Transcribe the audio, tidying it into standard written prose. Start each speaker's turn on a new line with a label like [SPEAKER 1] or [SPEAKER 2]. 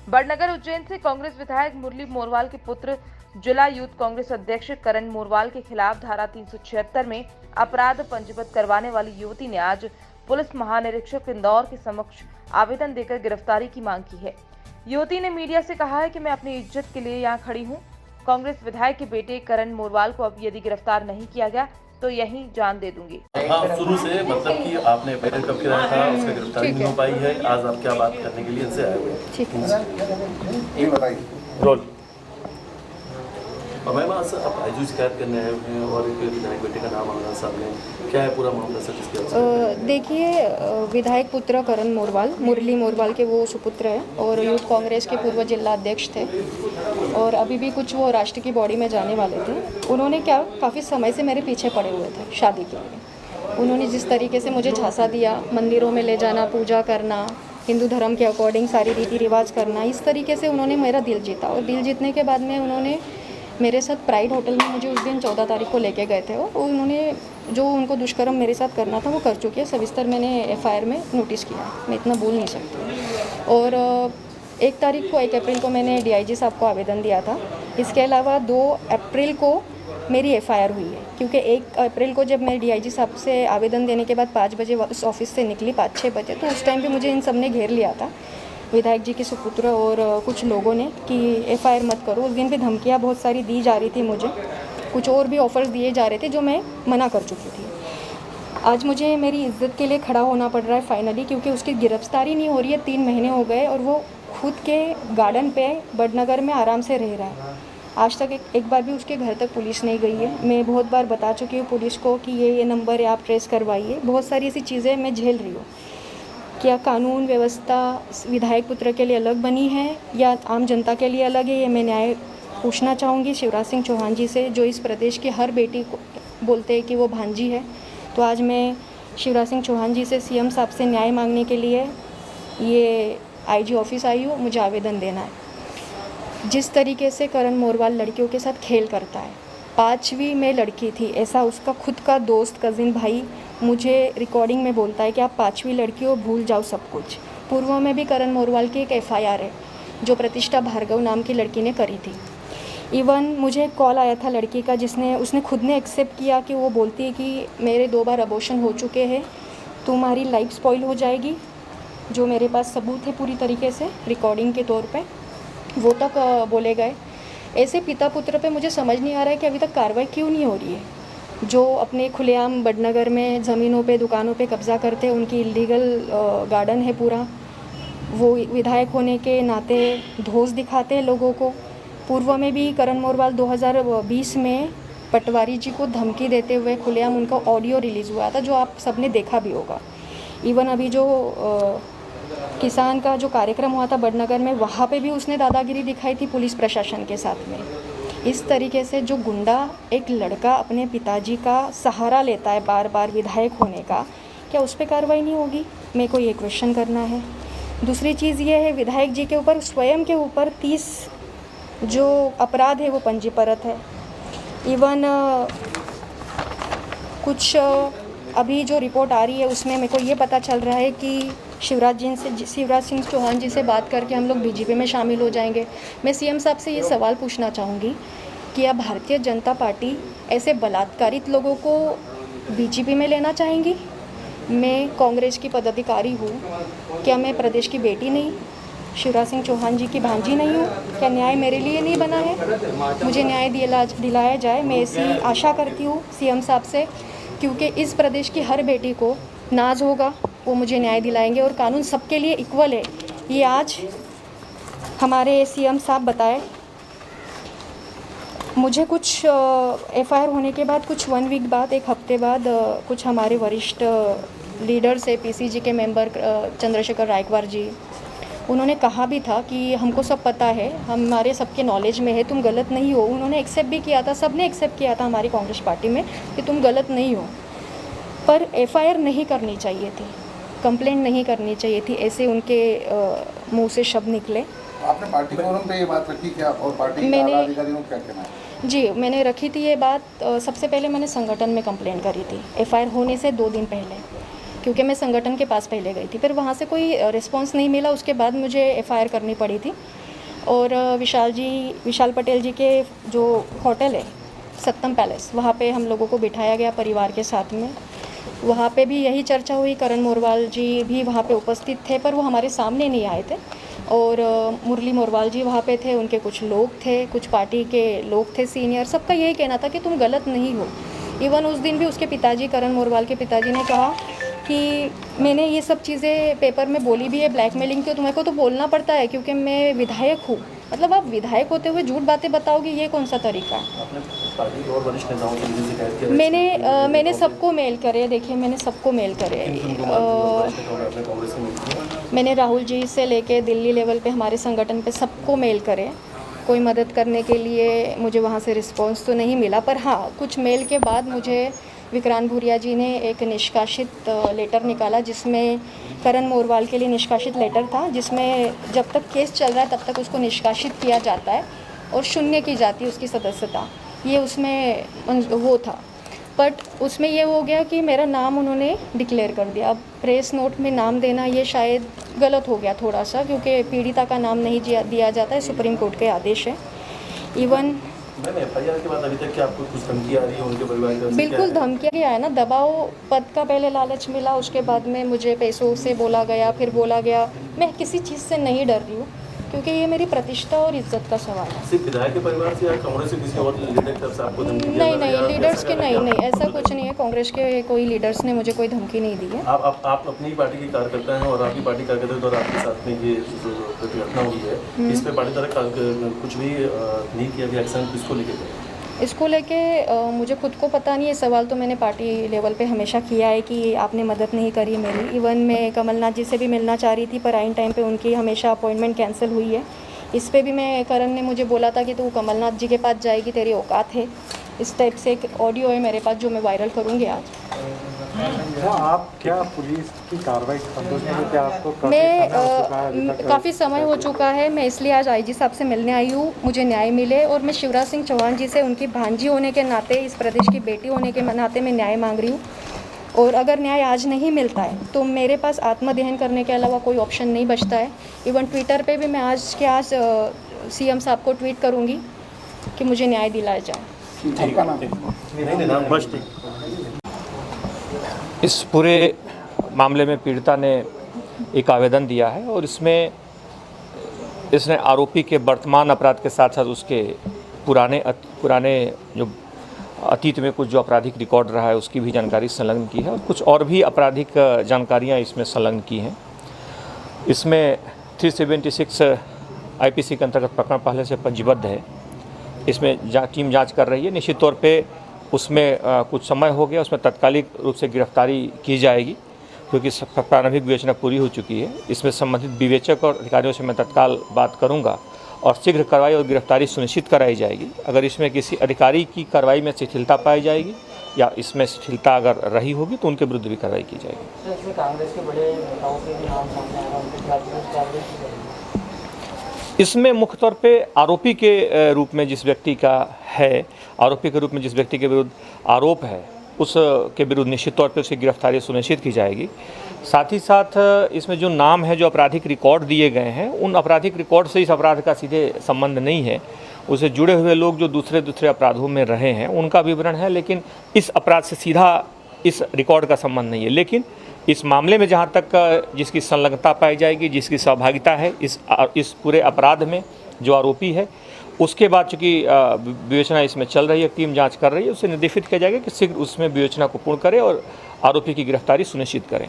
[SPEAKER 1] बड़नगर उज्जैन से कांग्रेस विधायक मुरली मोरवाल के पुत्र जिला यूथ कांग्रेस अध्यक्ष करण मोरवाल के खिलाफ धारा 376 में अपराध पंजीबद्ध करवाने वाली युवती ने आज पुलिस महानिरीक्षक इंदौर के समक्ष आवेदन देकर गिरफ्तारी की मांग की है। युवती ने मीडिया से कहा है कि मैं अपनी इज्जत के लिए यहाँ खड़ी हूँ। कांग्रेस विधायक के बेटे करण मोरवाल को अब यदि गिरफ्तार नहीं किया गया तो यहीं जान दे दूंगी।
[SPEAKER 2] हाँ, शुरू से मतलब कि आपने बैनर कब किया था, उसका गिरफ्तारी नहीं हो पाई है। आज आप क्या बात करने के लिए इनसे आए हुए हैं?
[SPEAKER 3] ठीक है,
[SPEAKER 2] ये बताइए। रोल। मैम, आज आप आईजी शिकायत करने आए हुए हैं और एक विधायक बेटे का नाम आना सामने, क्या है पूरा मामला सर? जिसके
[SPEAKER 3] देखिए, विधायक पुत्र करण मोरवाल, मुरली मोरवाल के वो सुपुत्र हैं और यूथ कांग्रेस के पूर्व जिला अध्यक्ष थे और अभी भी कुछ वो राष्ट्र की बॉडी में जाने वाले थे। उन्होंने काफ़ी समय से मेरे पीछे पड़े हुए थे शादी के लिए। उन्होंने जिस तरीके से मुझे झांसा दिया, मंदिरों में ले जाना, पूजा करना, हिंदू धर्म के अकॉर्डिंग सारी रीति रिवाज करना, इस तरीके से उन्होंने मेरा दिल जीता। और दिल जीतने के बाद में उन्होंने मेरे साथ प्राइड होटल में मुझे उस दिन 14 तारीख को लेके गए थे और उन्होंने जो उनको दुष्कर्म मेरे साथ करना था वो कर चुके हैं। सविस्तर मैंने एफआईआर में नोटिस किया, मैं इतना बोल नहीं सकती। और 1 तारीख को 1 अप्रैल को मैंने डीआईजी साहब को आवेदन दिया था। इसके अलावा 2 अप्रैल को मेरी एफआईआर हुई है, क्योंकि 1 अप्रैल को जब मैं डीआईजी साहब से आवेदन देने के बाद 5 बजे उस ऑफिस से निकली, 5-6 बजे, तो उस टाइम पे मुझे इन सब ने घेर लिया था, विधायक जी के सुपुत्र और कुछ लोगों ने, कि एफआईआर मत करो। उस दिन भी धमकियाँ बहुत सारी दी जा रही थी मुझे, कुछ और भी ऑफर्स दिए जा रहे थे जो मैं मना कर चुकी थी। आज मुझे मेरी इज्जत के लिए खड़ा होना पड़ रहा है फाइनली, क्योंकि उसकी गिरफ्तारी नहीं हो रही है। 3 महीने हो गए और वो खुद के गार्डन पे बड़नगर में आराम से रह रहा है। आज तक एक बार भी उसके घर तक पुलिस नहीं गई है। मैं बहुत बार बता चुकी हूँ पुलिस को कि ये नंबर है, आप ट्रेस करवाइए। बहुत सारी ऐसी चीज़ें मैं झेल रही हूँ। क्या कानून व्यवस्था विधायक पुत्र के लिए अलग बनी है या आम जनता के लिए अलग है, ये मैं न्याय पूछना चाहूँगी शिवराज सिंह चौहान जी से, जो इस प्रदेश की हर बेटी को बोलते हैं कि वो भांजी है। तो आज मैं शिवराज सिंह चौहान जी से, सीएम साहब से न्याय मांगने के लिए ये आईजी ऑफिस आई हूँ। मुझे आवेदन देना है। जिस तरीके से करण मोरवाल लड़कियों के साथ खेल करता है, 5वीं में लड़की थी, ऐसा उसका खुद का दोस्त, कज़िन भाई मुझे रिकॉर्डिंग में बोलता है कि आप 5वीं लड़की हो, भूल जाओ सब कुछ। पूर्व में भी करण मोरवाल की एक एफआईआर है जो प्रतिष्ठा भार्गव नाम की लड़की ने करी थी। इवन मुझे एक कॉल आया था लड़की का, उसने खुद ने एक्सेप्ट किया कि वो बोलती है कि मेरे 2 बार अबॉर्शन हो चुके हैं, तुम्हारी लाइफ स्पॉइल हो जाएगी। जो मेरे पास सबूत है पूरी तरीके से रिकॉर्डिंग के तौर पे, वो तक बोले गए। ऐसे पिता पुत्र पे मुझे समझ नहीं आ रहा है कि अभी तक कार्रवाई क्यों नहीं हो रही है। जो अपने खुलेआम बड़नगर में ज़मीनों पे, दुकानों पे कब्ज़ा करते हैं, उनकी इलीगल गार्डन है पूरा, वो विधायक होने के नाते धौंस दिखाते हैं लोगों को। पूर्व में भी करण मोरवाल 2020 में पटवारी जी को धमकी देते हुए खुलेआम उनका ऑडियो रिलीज़ हुआ था, जो आप सबने देखा भी होगा। इवन अभी जो किसान का जो कार्यक्रम हुआ था बड़नगर में, वहाँ पे भी उसने दादागिरी दिखाई थी पुलिस प्रशासन के साथ में। इस तरीके से जो गुंडा एक लड़का अपने पिताजी का सहारा लेता है बार बार विधायक होने का, क्या उस पर कार्रवाई नहीं होगी? मेरे को ये क्वेश्चन करना है। दूसरी चीज़ ये है, विधायक जी के ऊपर, स्वयं के ऊपर 30 जो अपराध है वो पंजीकृत है। इवन कुछ अभी जो रिपोर्ट आ रही है उसमें मेरे को ये पता चल रहा है कि शिवराज सिंह चौहान जी से बात करके हम लोग बीजेपी में शामिल हो जाएंगे। मैं सीएम साहब से ये सवाल पूछना चाहूँगी कि क्या भारतीय जनता पार्टी ऐसे बलात्कारित लोगों को बीजेपी में लेना चाहेंगी? मैं कांग्रेस की पदाधिकारी हूँ, क्या मैं प्रदेश की बेटी नहीं, शिवराज सिंह चौहान जी की भांजी नहीं हूँ? क्या न्याय मेरे लिए नहीं बना है? मुझे न्याय दिलाया जाए, मैं ऐसी आशा करती हूँ सीएम साहब से, क्योंकि इस प्रदेश की हर बेटी को नाज होगा, वो मुझे न्याय दिलाएंगे और कानून सबके लिए इक्वल है, ये आज हमारे सीएम साहब बताए। मुझे कुछ एफआईआर होने के बाद कुछ 1 वीक बाद, 1 हफ्ते बाद, कुछ हमारे वरिष्ठ लीडर्स है, पीसीजी के मेंबर चंद्रशेखर रायकवार जी, उन्होंने कहा भी था कि हमको सब पता है, हमारे सबके नॉलेज में है, तुम गलत नहीं हो। उन्होंने एक्सेप्ट भी किया था, सबने एक्सेप्ट किया था हमारी कांग्रेस पार्टी में कि तुम गलत नहीं हो, पर एफआईआर नहीं करनी चाहिए थी, कंप्लेंट नहीं करनी चाहिए थी, ऐसे उनके मुंह से शब्द निकले।
[SPEAKER 4] आपने पार्टी फोरम पे ये बात रखी क्या, और पार्टी के आला अधिकारियों को क्या कहना है?
[SPEAKER 3] जी, मैंने रखी थी ये बात। सबसे पहले मैंने संगठन में कंप्लेंट करी थी एफआईआर होने से 2 दिन पहले, क्योंकि मैं संगठन के पास पहले गई थी, फिर वहाँ से कोई रिस्पॉन्स नहीं मिला। उसके बाद मुझे एफआईआर करनी पड़ी थी। और विशाल पटेल जी के जो होटल है सत्यम पैलेस, वहाँ पे हम लोगों को बिठाया गया परिवार के साथ में। वहाँ पे भी यही चर्चा हुई, करण मोरवाल जी भी वहाँ पे उपस्थित थे पर वो हमारे सामने नहीं आए थे। और मुरली मोरवाल जी वहाँ पे थे, उनके कुछ लोग थे, कुछ पार्टी के लोग थे सीनियर, सबका यही कहना था कि तुम गलत नहीं हो। इवन उस दिन भी उसके पिताजी, करण मोरवाल के पिताजी ने कहा कि मैंने ये सब चीज़ें पेपर में बोली भी है, ब्लैकमेलिंग की, तुम्हें को तो बोलना पड़ता है क्योंकि मैं विधायक हूँ। मतलब आप विधायक होते हुए झूठ बातें बताओगे, ये कौन सा तरीका है?
[SPEAKER 2] आपने पार्टी के और वरिष्ठ नेताओं से भी शिकायत की?
[SPEAKER 3] मैंने सबको मेल करे, देखिए मैंने सबको मेल करे। मैंने राहुल जी से लेके दिल्ली लेवल पे हमारे संगठन पे सबको मेल करे। कोई मदद करने के लिए मुझे वहाँ से रिस्पांस तो नहीं मिला, पर हाँ कुछ मेल के बाद मुझे विक्रांत भूरिया जी ने एक निष्कासित लेटर निकाला, जिसमें करण मोरवाल के लिए निष्कासित लेटर था, जिसमें जब तक केस चल रहा है तब तक उसको निष्कासित किया जाता है और शून्य की जाती है उसकी सदस्यता, ये उसमें वो था। बट उसमें ये हो गया कि मेरा नाम उन्होंने डिक्लेयर कर दिया। अब प्रेस नोट में नाम देना ये शायद गलत हो गया थोड़ा सा, क्योंकि पीड़िता का नाम नहीं दिया जाता है, सुप्रीम कोर्ट के आदेश है। इवन
[SPEAKER 2] एफआईआर के बाद अभी तक क्या आपको कुछ धमकी आ रही है उनके परिवार की तरफ से?
[SPEAKER 3] बिल्कुल धमकियाँ गया है ना, दबाव पद का पहले लालच मिला, उसके बाद में मुझे पैसों से बोला गया, फिर बोला गया। मैं किसी चीज़ से नहीं डर रही हूँ क्योंकि ये मेरी प्रतिष्ठा और इज्जत का सवाल है।
[SPEAKER 2] सिर्फ विधायक के परिवार से या कांग्रेस से किसी और लीडर की तरफ से आपको धमकी?
[SPEAKER 3] नहीं, लीडर्स के नहीं, ऐसा कुछ नहीं है। कांग्रेस के कोई लीडर्स ने मुझे कोई धमकी नहीं दी है।
[SPEAKER 2] आप अपनी पार्टी के कार्यकर्ता हैं और आपकी पार्टी कार्यकर्ता और आपके साथ में ये जो घटना हुई है, इस पे पार्टी तरफ कुछ भी नहीं किया गया एक्शन, किसको लेके?
[SPEAKER 3] इसको लेके मुझे खुद को पता नहीं है। सवाल तो मैंने पार्टी लेवल पे हमेशा किया है कि आपने मदद नहीं करी मेरी। इवन मैं कमलनाथ जी से भी मिलना चाह रही थी पर आइन टाइम पे उनकी हमेशा अपॉइंटमेंट कैंसिल हुई है। इस पे भी मैं, करण ने मुझे बोला था कि तू कमलनाथ जी के पास जाएगी, तेरी औकात है। इस टाइप से एक ऑडियो है मेरे पास जो मैं वायरल करूँगी आज।
[SPEAKER 5] क्या पुलिस की कार्रवाई संतोष में? क्या आपको
[SPEAKER 3] मैं काफ़ी समय हो चुका है, मैं इसलिए आज आईजी साहब से मिलने आई हूँ, मुझे न्याय मिले। और मैं शिवराज सिंह चौहान जी से उनकी भांजी होने के नाते, इस प्रदेश की बेटी होने के नाते मैं न्याय मांग रही हूँ। और अगर न्याय आज नहीं मिलता है तो मेरे पास आत्मदहन करने के अलावा कोई ऑप्शन नहीं बचता है। इवन ट्विटर पे भी मैं आज के आज सीएम साहब को ट्वीट करूँगी कि मुझे न्याय दिलाया जाए।
[SPEAKER 6] इस पूरे मामले में पीड़िता ने एक आवेदन दिया है और इसने आरोपी के वर्तमान अपराध के साथ साथ उसके पुराने जो अतीत में कुछ जो आपराधिक रिकॉर्ड रहा है उसकी भी जानकारी संलग्न की है और कुछ और भी आपराधिक जानकारियां इसमें संलग्न की हैं। इसमें 376 आईपीसी के अंतर्गत प्रकरण पहले से पंजीबद्ध है। इसमें टीम जांच कर रही है। निश्चित तौर पे उसमें कुछ समय हो गया, उसमें तत्कालिक रूप से गिरफ्तारी की जाएगी क्योंकि प्रारंभिक विवेचना पूरी हो चुकी है। इसमें संबंधित विवेचक और अधिकारियों से मैं तत्काल बात करूंगा और शीघ्र कार्रवाई और गिरफ्तारी सुनिश्चित कराई जाएगी। अगर इसमें किसी अधिकारी की कार्रवाई में शिथिलता पाई जाएगी या इसमें शिथिलता अगर रही होगी तो उनके विरुद्ध भी कार्रवाई की जाएगी।
[SPEAKER 7] इसमें कांग्रेस के बड़े नेताओं के भी नाम सामने आया, उनके खिलाफ कार्रवाई की जाएगी।
[SPEAKER 6] इसमें मुख्य तौर पे आरोपी के रूप में जिस व्यक्ति का है, आरोपी के रूप में जिस व्यक्ति के विरुद्ध आरोप है उस के विरुद्ध निश्चित तौर पे उसकी गिरफ्तारी सुनिश्चित की जाएगी। साथ ही साथ इसमें जो नाम है, जो आपराधिक रिकॉर्ड दिए गए हैं, उन आपराधिक रिकॉर्ड से इस अपराध का सीधे संबंध नहीं है। उससे जुड़े हुए लोग जो दूसरे अपराधों में रहे हैं उनका विवरण है, लेकिन इस अपराध से सीधा इस रिकॉर्ड का संबंध नहीं है। लेकिन इस मामले में जहाँ तक जिसकी संलग्नता पाई जाएगी, जिसकी सहभागिता है इस पूरे अपराध में, जो आरोपी है, उसके बाद चूँकि विवेचना इसमें चल रही है, टीम जांच कर रही है, उससे निर्देशित किया जाएगा कि शीघ्र उसमें विवेचना को पूर्ण करें और आरोपी की गिरफ्तारी सुनिश्चित करें।